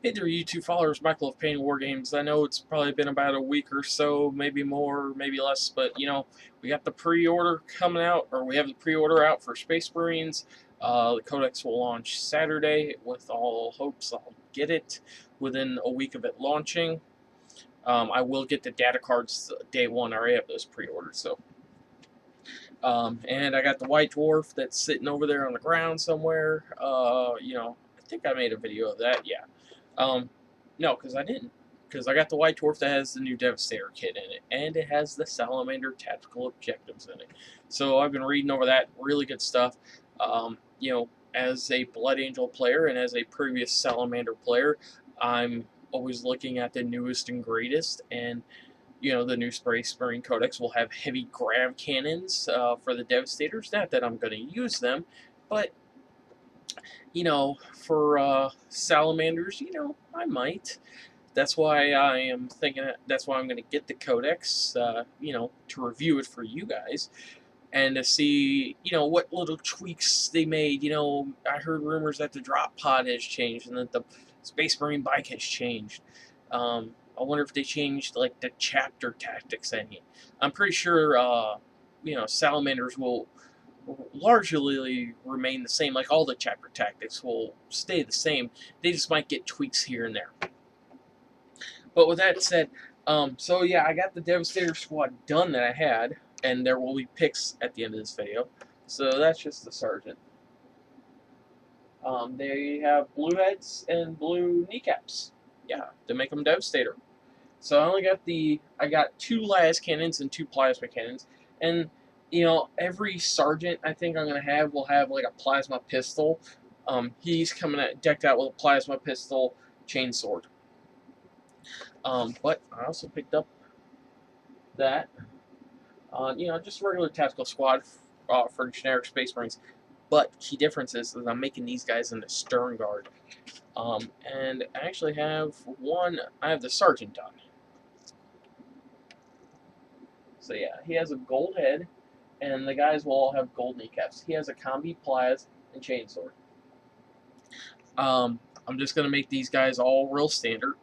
Hey there, YouTube followers. Michael of Painting War Games. I know it's probably been about a week or so, maybe more, maybe less, but we got the pre-order coming out, or we have the pre-order out for Space Marines. The Codex will launch Saturday, with all hopes I'll get it within a week of it launching. I will get the data cards day one. I already have those pre-ordered, so. And I got the White Dwarf that's sitting over there on the ground somewhere. I think I made a video of that. Yeah. Um, no, because I didn't. Because I got the White Dwarf that has the new Devastator kit in it, and it has the Salamander tactical objectives in it. So I've been reading over that. Really good stuff. As a Blood Angel player and as a previous Salamander player, I'm always looking at the newest and greatest. And the new Space Marine Codex will have heavy grav cannons for the Devastators. Not that I'm going to use them, but for salamanders, I might. That's why I am thinking. That's why I'm going to get the codex, to review it for you guys and to see, what little tweaks they made. I heard rumors that the drop pod has changed and that the Space Marine bike has changed. I wonder if they changed like the chapter tactics any. I'm pretty sure, salamanders will largely remain the same. Like all the chapter tactics will stay the same. They just might get tweaks here and there. But with that said, so yeah, I got the Devastator squad done that I had, and there will be pics at the end of this video. So that's just the sergeant. They have blue heads and blue kneecaps. Yeah, to make them Devastator. So I got two las cannons and two plasma cannons, and every sergeant I think I'm gonna have will have like a plasma pistol. He's coming decked out with a plasma pistol, chainsword. But I also picked up that, just a regular tactical squad for generic Space Marines. But key difference is that I'm making these guys into Sternguard. And I actually have I have the sergeant done. So yeah, he has a gold head, and the guys will all have gold kneecaps. He has a combi plas and chainsword. I'm just gonna make these guys all real standard.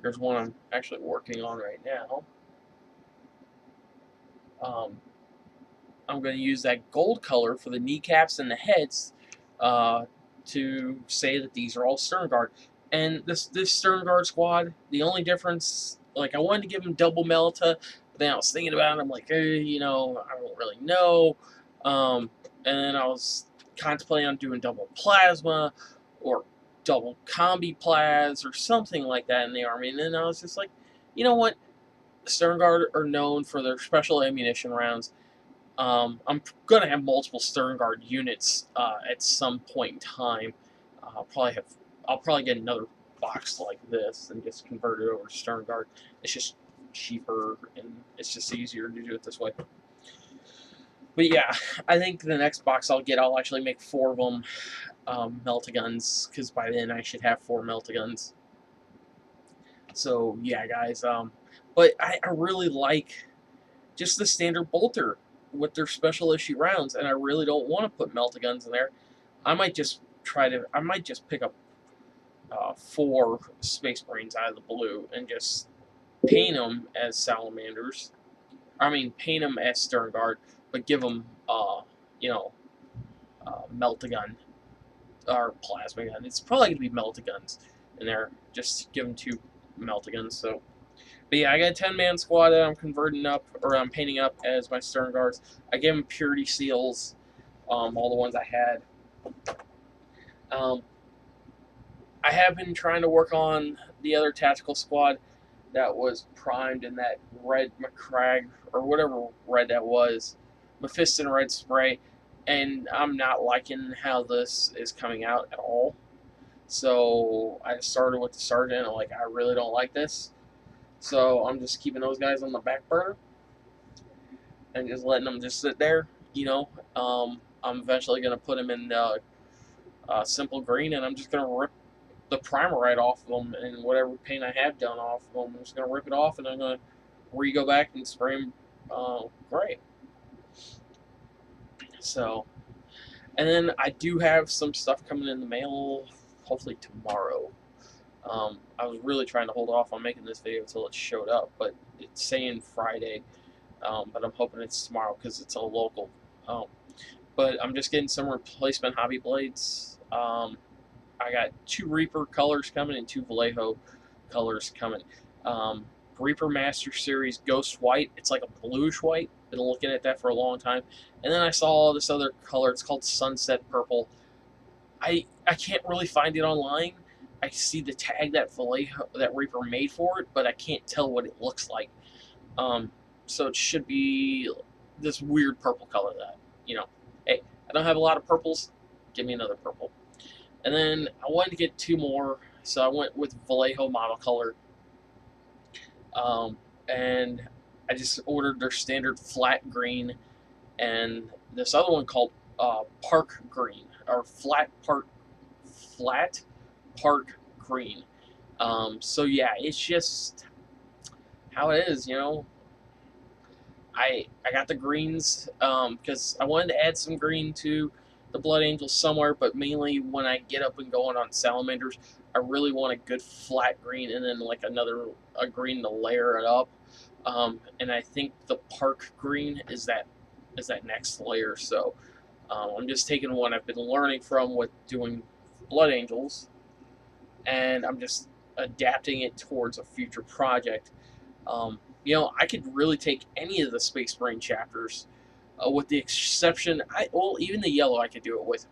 Here's one I'm actually working on right now. I'm going to use that gold color for the kneecaps and the heads to say that these are all Sternguard. And this Sternguard squad, the only difference, like I wanted to give them double Melta, but then I was thinking about it, I'm like, hey, I don't really know. And then I was contemplating on doing double plasma or double combi plas or something like that in the army. And then I was just like, you know what? Sternguard are known for their special ammunition rounds. I'm gonna have multiple Sternguard units at some point in time. I'll probably get another box like this and just convert it over to Sternguard. It's just cheaper and it's just easier to do it this way. But yeah, I think the next box I'll get, I'll actually make 4 of them Meltaguns, because by then I should have 4 Meltaguns. So yeah, guys. But I really like just the standard bolter with their special issue rounds, and I really don't want to put Meltaguns in there. I might just pick up 4 Space Marines out of the blue and just paint them as salamanders. I mean, paint them as Sternguard, but give them, Meltagun or plasma gun. It's probably gonna be Meltaguns in there. Just give them 2 Meltaguns. So. But yeah, I got a 10-man squad that I'm converting up, or I'm painting up as my Sternguards. I gave them purity seals, all the ones I had. I have been trying to work on the other tactical squad that was primed in that red McCrag, or whatever red that was, Mephiston red spray, and I'm not liking how this is coming out at all. So I started with the sergeant, I'm like, I really don't like this. So I'm just keeping those guys on the back burner and just letting them just sit there. I'm eventually going to put them in simple green, and I'm just going to rip the primer right off of them, and whatever paint I have done off of them, I'm just going to rip it off, and I'm going to re-go back and spray them gray. So, and then I do have some stuff coming in the mail, hopefully tomorrow. I was really trying to hold off on making this video until it showed up, but it's saying Friday, but I'm hoping it's tomorrow because it's a local. Um, but I'm just getting some replacement hobby blades. I got 2 Reaper colors coming and 2 Vallejo colors coming. Um, Reaper Master Series Ghost White. It's like a bluish white. Been looking at that for a long time. And then I saw this other color. It's called Sunset Purple. I can't really find it online. I see the tag that Vallejo, that Reaper made for it, but I can't tell what it looks like. Um, so it should be this weird purple color that, hey, I don't have a lot of purples. Give me another purple. And then I wanted to get 2 more, so I went with Vallejo Model Color. And I just ordered their standard flat green and this other one called Park Green, or Flat Park Green. So yeah, it's just how it is, I got the greens because I wanted to add some green to the Blood Angels somewhere, but mainly when I get up and going on salamanders, I really want a good flat green and then like a green to layer it up. And I think the Park Green is that next layer. So I'm just taking what I've been learning from with doing Blood Angels, and I'm just adapting it towards a future project. I could really take any of the Space Marine chapters, with the exception, even the yellow I could do it with.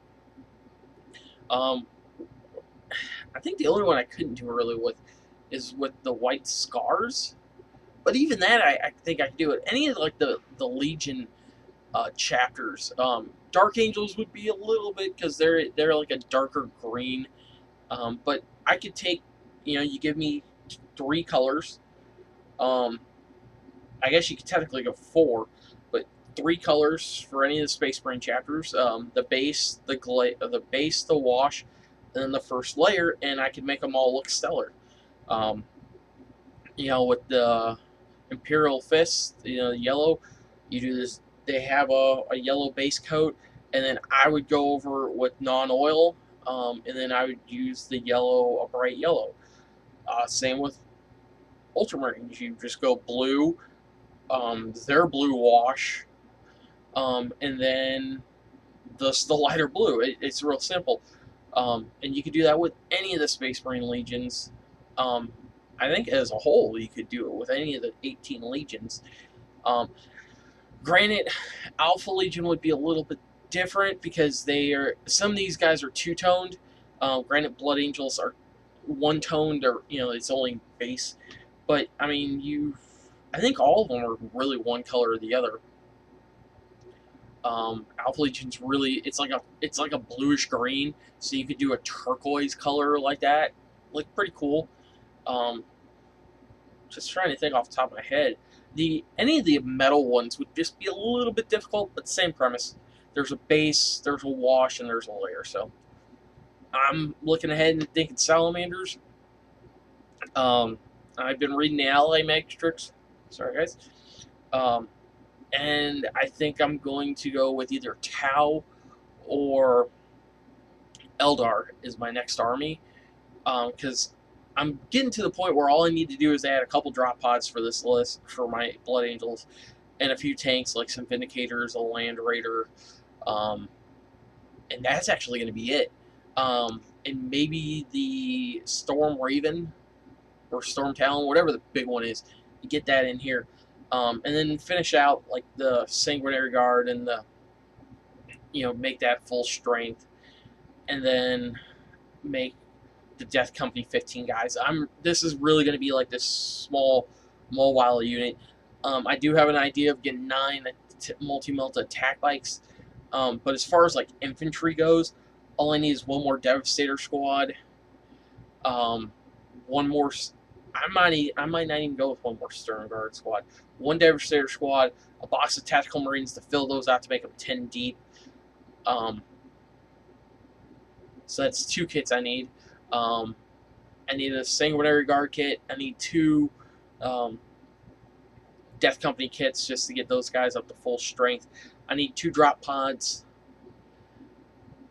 Um, I think the only one I couldn't do it really with is with the white scars. But even that, I think I could do it. Any of like the Legion chapters, Dark Angels would be a little bit because they're like a darker green. But I could take, you give me 3 colors. I guess you could technically go 4, but 3 colors for any of the Space Marine chapters. The base, the base, the wash, and then the first layer, and I could make them all look stellar. With the Imperial Fist, yellow, you do this. They have a yellow base coat, and then I would go over with non-oil, and then I would use the yellow, a bright yellow. Same with Ultramarines. You just go blue, their blue wash, and then the lighter blue. It's real simple, and you could do that with any of the Space Marine legions. I think as a whole, you could do it with any of the 18 legions. Granted, Alpha Legion would be a little bit different because some of these guys are 2-toned. Granted, Blood Angels are 1-toned, or it's only base. But I mean, I think all of them are really one color or the other. Alpha Legion's really it's like a bluish green, so you could do a turquoise color like that, like pretty cool. Just trying to think off the top of my head. Any of the metal ones would just be a little bit difficult, but same premise. There's a base, there's a wash, and there's a layer. So I'm looking ahead and thinking salamanders. I've been reading the Ally Matrix. Sorry, guys. And I think I'm going to go with either Tau or Eldar is my next army. Because I'm getting to the point where all I need to do is add a couple drop pods for this list for my Blood Angels, and a few tanks like some Vindicators, a Land Raider, and that's actually going to be it. And maybe the Storm Raven or Storm Talon, whatever the big one is, get that in here, and then finish out like the Sanguinary Guard and make that full strength, and then make the Death Company 15 guys. This is really going to be like this small mobile unit. I do have an idea of getting 9 multi-melt attack bikes, but as far as like infantry goes, all I need is 1 more Devastator squad. 1 more. I might not even go with 1 more Sternguard squad. 1 Devastator squad, a box of Tactical Marines to fill those out to make them 10 deep. So that's 2 kits I need. I need a Sanguinary Guard kit. I need 2 Death Company kits just to get those guys up to full strength. I need 2 drop pods.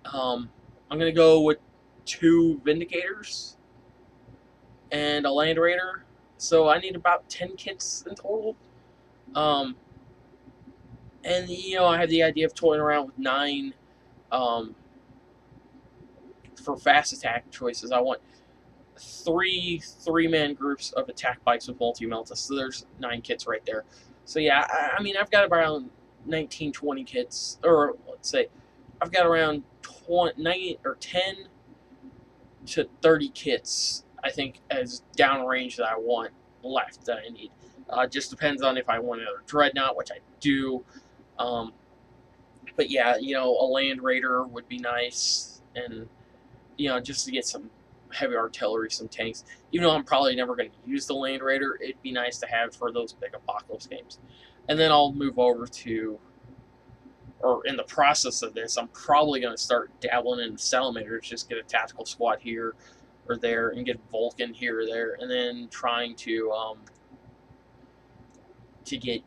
I'm going to go with 2 Vindicators. and a Land Raider. So I need about 10 kits in total. Um, and I have the idea of toying around with 9 um, for fast attack choices. I want three-man groups of attack bikes with multi-melta. So there's 9 kits right there. So yeah, I mean I've got around 19, 20 kits, or let's say I've got around 20, or 10 to 30 kits. I think as downrange that I want left that I need. Just depends on if I want another dreadnought, which I do. Um, but yeah, a Land Raider would be nice, and just to get some heavy artillery, some tanks. Even though I'm probably never going to use the Land Raider, it'd be nice to have for those big apocalypse games. And then I'll move over to, or in the process of this, I'm probably going to start dabbling in Salamanders, just get a tactical squad here or there, and get Vulcan here or there, and then trying to get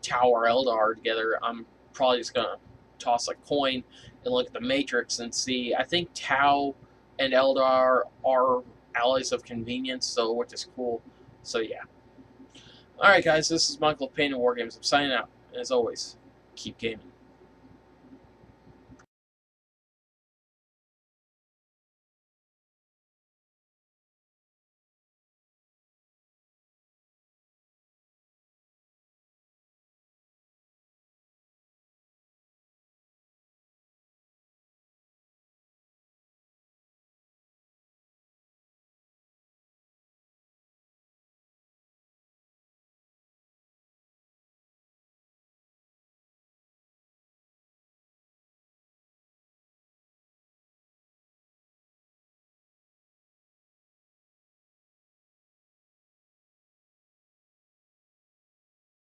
Tower Eldar together. I'm probably just gonna toss a coin and look at the matrix and see. I think Tau and Eldar are allies of convenience, so which is cool. So yeah. All right, guys, this is Michael of Pain and War Games. I'm signing out. And as always, keep gaming.